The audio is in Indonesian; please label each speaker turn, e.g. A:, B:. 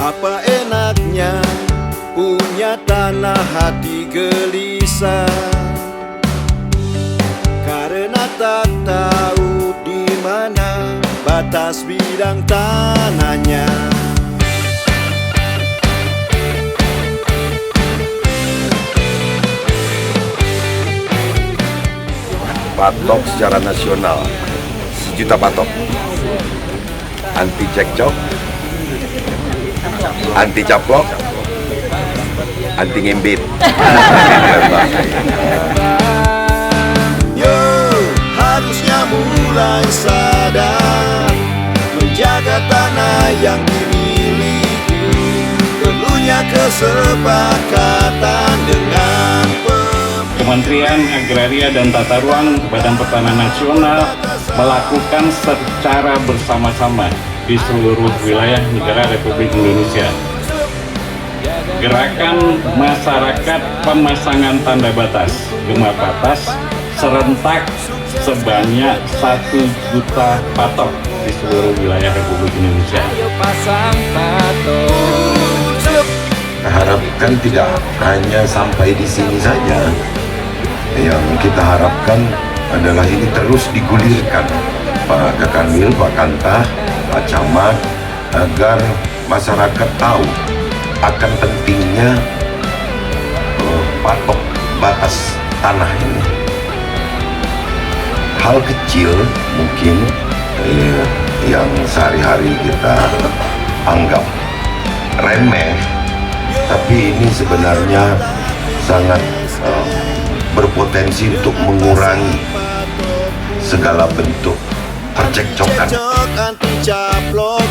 A: Apa enaknya punya tanah hati gelisah, karena tak tahu di mana batas bidang tanahnya.
B: Patok secara nasional 1 juta patok, anti cekcok, anti caplok, anti ngimbit.
A: Yo, harusnya mulai sadar, menjaga tanah yang dimiliki, perlunya kesepakatan dengan
C: Kementerian Agraria dan Tata Ruang Badan Pertanahan Nasional melakukan secara bersama-sama di seluruh wilayah negara Republik Indonesia gerakan masyarakat pemasangan tanda batas gemar batas serentak sebanyak 1 juta patok di seluruh wilayah Republik Indonesia.
D: Harapkan tidak hanya sampai di sini saja. Yang kita harapkan adalah ini terus digulirkan, Pak Kakanwil, Pak Kantah, Pak Camat, agar masyarakat tahu akan pentingnya patok batas tanah ini. Hal kecil mungkin yang sehari-hari kita anggap remeh, tapi ini sebenarnya sangat berpotensi untuk mengurangi segala bentuk percekcokan.
A: anti caplok,